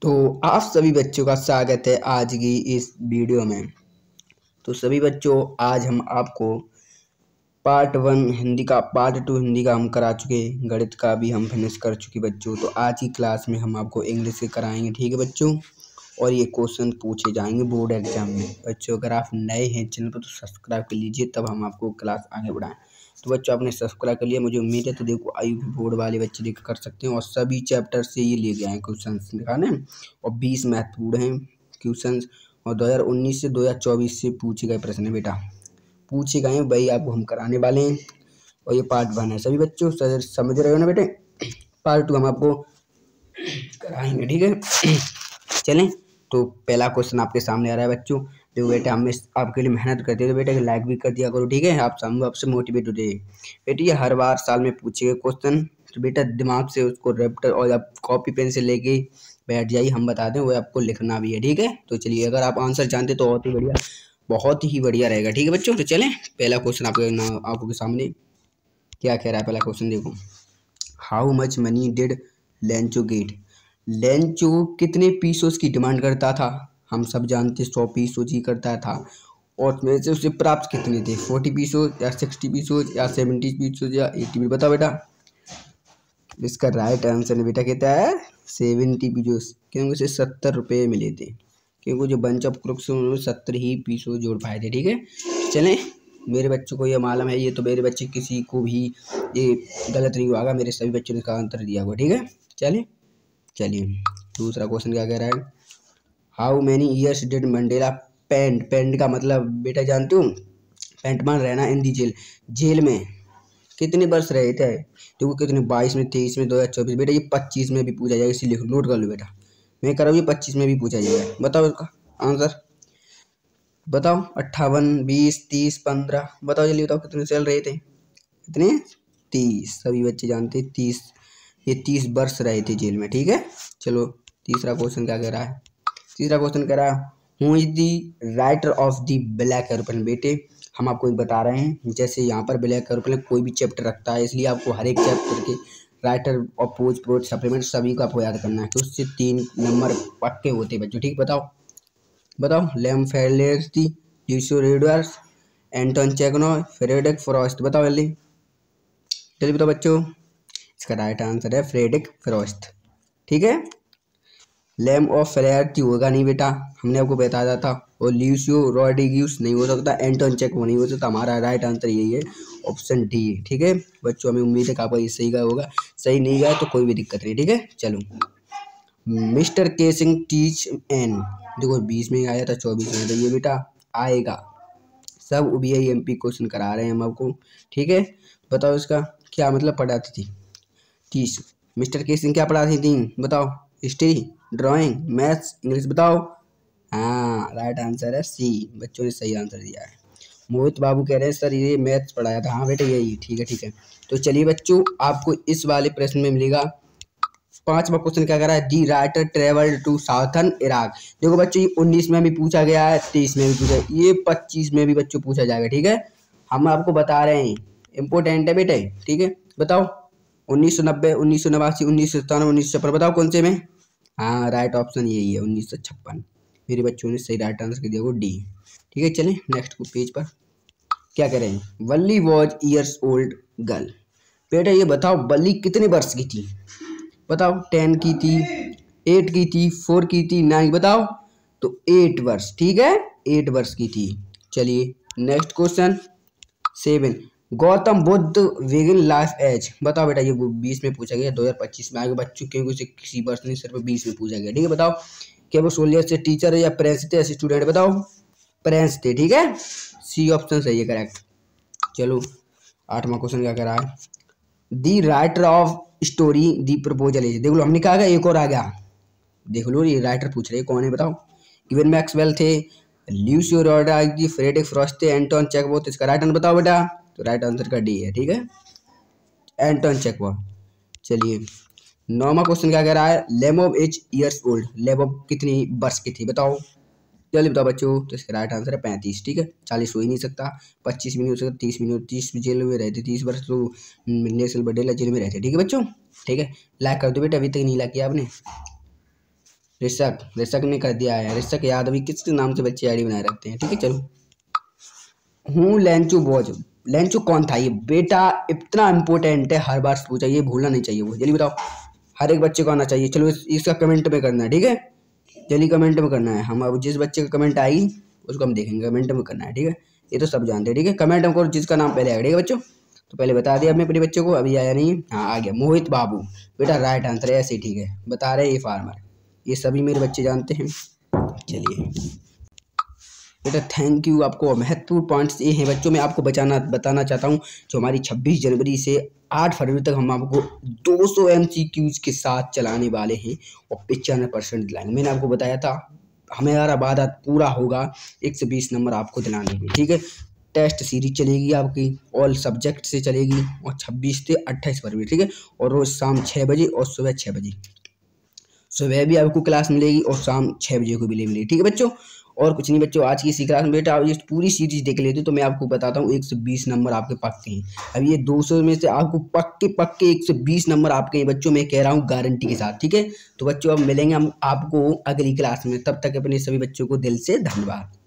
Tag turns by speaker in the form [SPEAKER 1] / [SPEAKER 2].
[SPEAKER 1] तो आप सभी बच्चों का स्वागत है आज की इस वीडियो में। तो सभी बच्चों, आज हम आपको पार्ट 1 हिंदी का, पार्ट 2 हिंदी का हम करा चुके, गणित का भी हम फिनिश कर चुके बच्चों। तो आज की क्लास में हम आपको इंग्लिश के कराएंगे, ठीक है बच्चों। और ये क्वेश्चन पूछे जाएंगे बोर्ड एग्जाम में। बच्चों अगर आप नए हैं चैनल पर तो सब्सक्राइब कर लीजिए, तब हम आपको क्लास आगे बढ़ाएं। तो बच्चों आपने सब्सक्राइब कर लिया, मुझे उम्मीद है। तो देखो IUP बोर्ड वाले बच्चे देख कर सकते हैं, और सभी चैप्टर से ये ले गए हैं क्वेश्चन दिखाने, और 20 महत्वपूर्ण हैं क्वेश्चन, और 2019 से 2024 से पूछे गए प्रश्न है बेटा, पूछे गए हैं, वही आपको हम कराने वाले हैं। और ये पार्ट 1 है। सभी बच्चों समझ रहे हो ना बेटे। पार्ट 2 हम आपको कराएंगे, ठीक है। चलें, तो पहला क्वेश्चन आपके सामने आ रहा है बच्चों। देखो बेटा, हम आपके लिए मेहनत करते हैं तो बेटा लाइक भी कर दिया करो, ठीक है। आप हम आपसे मोटिवेट होते हैं बेटी। ये हर बार साल में पूछे गए क्वेश्चन, तो बेटा दिमाग से उसको रैप्टर और आप कॉपी पेन से लेके बैठ जाइए, हम बता दें वो आपको लिखना भी है, ठीक है। तो चलिए, अगर आप आंसर जानते तो बहुत ही बढ़िया, बहुत ही बढ़िया रहेगा, ठीक है बच्चों। तो चलें, पहला क्वेश्चन आपके सामने क्या कह रहा है। पहला क्वेश्चन देखो, how much money did Lencho get. Lencho कितने पीसों की डिमांड करता था। हम सब जानते 100 पीसों ही करता था, और उसमें से उसे प्राप्त कितने थे, 40 पीसों या 60 पीसों या 70 पीसों या 80 पीसों। बताओ बेटा। इसका राइट आंसर बेटा कहता है 70 पीसों, क्योंकि उसे 70 रुपये मिले थे, क्योंकि जो बंच ऑफ क्रुक्स उन्होंने 70 ही पीसों जोड़ पाए थे, ठीक है। चलें, मेरे बच्चों को ये मालूम है, ये तो मेरे बच्चे किसी को भी ये गलत नहीं हुआ, मेरे सभी बच्चों ने इसका आंसर दिया हुआ, ठीक है। चलिए दूसरा क्वेश्चन क्या कह रहा है। How many years did Mandela spend. Spend का मतलब बेटा जानते हो, पेंटमान रहना इन दी जेल, जेल में कितने वर्ष रहे थे। देखो कितने, 22 में, 23 में, 2024 बेटा ये 25 में भी पूछा जाएगा, इसीलिए नोट कर लो बेटा। मैं कर रहा हूँ, ये 25 में भी पूछा जाएगा। बताओ इसका आंसर, बताओ। 58, 20, 30, 15, बताओ जल्दी बताओ कितने चल रहे थे। कितने, 30। सभी बच्चे जानते 30, ये 30 वर्ष रहे थे जेल में, ठीक है। चलो तीसरा क्वेश्चन क्या कह रहा है। तीसरा क्वेश्चन कह रहा है, who is the writer of the black aeroplane. बेटे हम आपको बता रहे हैं, जैसे यहाँ पर ब्लैक एरोप्लेन कोई भी चैप्टर रखता है, इसलिए आपको हर एक चैप्टर के राइटर और पोज प्रोज सप्लीमेंट सभी को आपको याद करना है, तो उससे 3 नंबर पक्के होते हैं बच्चों, ठीक। बताओ लेम फेलेस्टी, ल्यूसियो रेडवर्स, एंटोन चेकनॉय, फ्रेडरिक फ्रॉस्ट। बताओ जल्दी जल्दी बताओ बच्चों। इसका राइट आंसर है फ्रेडरिक फ्रॉस्ट, ठीक है। लेम ऑफ फेलेस्टी होगा नहीं बेटा, हमने आपको बताया था। और ल्यूसियो रोड्रिग्यूस नहीं हो सकता, एंटोन चेकनॉय नहीं हो सकता। हमारा राइट आंसर यही है, ऑप्शन डी, ठीक है बच्चों। हमें उम्मीद है कि आपका ये सही गया होगा, सही नहीं गया तो कोई भी दिक्कत नहीं, ठीक है। चलो, मिस्टर केसिंग टीच एन। देखो 20 में आया था, 24 में, तो ये बेटा आएगा। सब OBI MP क्वेश्चन करा रहे हैं हम आपको, ठीक है। बताओ इसका क्या मतलब पढ़ाती थी। टीच, मिस्टर केसिंग क्या पढ़ाती थी बताओ। History, drawing, maths, English. बताओ। हाँ, राइट आंसर है सी, बच्चों ने सही आंसर दिया है। मोहित बाबू कह रहे हैं सर ये मैथ्स पढ़ाया था। हाँ बेटा यही, ठीक है ठीक है। तो चलिए बच्चों, आपको इस वाले प्रश्न में मिलेगा 5वां क्वेश्चन क्या कर रहा है, the writer travel to southern Iraq. देखो बच्चों, ये 19 में भी पूछा गया है, 23 में भी पूछा है, ये 25 में भी बच्चों पूछा जाएगा, ठीक है। हम आपको बता रहे हैं, इंपोर्टेंट है बेटे, ठीक है। बताओ 1990, 1989, 1997, 1956, बताओ कौन से में। हाँ, राइट ऑप्शन यही है 1956। मेरे बच्चों ने सही राइट आंसर कर दिया वो डी, ठीक है। चलें नेक्स्ट पेज पर क्या कह रहे हैं। वल्ली वॉज ईयर्स ओल्ड गर्ल। बेटा ये बताओ, बल्ली कितने वर्ष की थी। बताओ, 10 की थी, 8 की थी, 4 की थी, 9। बताओ। तो 8 वर्ष, ठीक है, 8 वर्ष की थी। चलिए next question 7, Gautam Buddha began life as. बताओ बेटा, ये 20 में पूछा गया, 2025 में आएगा बच्चों, क्योंकि उसे किसी वर्ष नहीं सिर्फ 20 में पूछा गया, ठीक है। बताओ क्या वो सोल्जर से टीचर है या प्रिंस थे, ऐसे स्टूडेंट। बताओ प्रिंस थे, ठीक है। सी ऑप्शन सही है, करेक्ट। चलो 8वां क्वेश्चन क्या कह रहा है, the writer of story the proposal age. देख लो, हमने कहा एक और आ गया, देख लो ये राइटर पूछ रहे कौन है। बताओ, इवन मैक्सवेल थे, ल्यूसियो रोड्रिग्यूस, फ्रेडरिक फ्रॉस्ट थे, एंटोन चेखवो। इसका राइट आंसर बताओ बेटा। तो राइट आंसर का डी है, ठीक है, एंटोन चेखवो। चलिए 9वां क्वेश्चन क्या कह रहा है, लेमोव एज ईयर्स ओल्ड। लेमोव कितनी वर्ष की थी बताओ, जल्दी बताओ बच्चों। तो इसका राइट आंसर है 35, ठीक है। 40 हो ही नहीं सकता, 25 भी नहीं हो सकता, 30 भी नहीं हो, 30 जेल में रहते, 30 वर्ष तो नेल्सन मंडेला जेल में रहते, ठीक है बच्चों, ठीक है। लाइक कर दो बेटा, अभी तक नहीं लाइक किया आपने। ऋषक ऋषक ने कर दिया है। ऋषक यादव किस नाम से बच्चे आईडी बनाए रखते हैं। ठीक है चलो। हूँ लेंचू बोझ। लेंचू कौन था ये बेटा, इतना इम्पोर्टेंट है, हर बार पूछा, ये भूलना नहीं चाहिए। वो जल्दी बताओ, हर एक बच्चे को आना चाहिए। चलो इसका कमेंट में करना है। ठीक है जल्दी कमेंट में करना है। हम अब जिस बच्चे का कमेंट आई उसको हम देखेंगे, कमेंट में करना है। ठीक है ये तो सब जानते हैं। ठीक है कमेंट में करो जिसका नाम पहले आएगा। ठीक है बच्चों, तो पहले बता दिया अपने अपने बच्चे को, अभी आया नहीं है। हाँ आ गया, मोहित बाबू बेटा, राइट आंसर है ऐसे ही। ठीक है बता रहे ये फार्मर, ये सभी मेरे बच्चे जानते हैं। चलिए बेटा थैंक यू। आपको महत्वपूर्ण पॉइंट्स ये हैं बच्चों, मैं आपको बताना चाहता हूँ। जो हमारी 26 जनवरी से 8 फरवरी तक हम आपको 200 MCQs के साथ चलाने वाले हैं और 95% दिलाएंगे। मैंने आपको बताया था हमारा वादा पूरा होगा, 120 नंबर आपको दिलाने के। ठीक है टेस्ट सीरीज चलेगी आपकी, ऑल सब्जेक्ट से चलेगी, और 26 से 28 फरवरी। ठीक है और रोज शाम 6 बजे और सुबह 6 बजे। सुबह भी आपको क्लास मिलेगी और शाम 6 बजे को भी मिलेगी। ठीक है बच्चों, और कुछ नहीं बच्चों, आज की इसी क्लास में बेटा आप ये पूरी सीरीज देख लेते तो मैं आपको बताता हूँ 120 नंबर आपके पक्के हैं। अब ये 200 में से आपको पक्के पक्के 120 नंबर आपके हैं बच्चों, मैं कह रहा हूँ गारंटी के साथ। ठीक है तो बच्चों अब मिलेंगे हम आपको अगली क्लास में, तब तक अपने सभी बच्चों को दिल से धन्यवाद।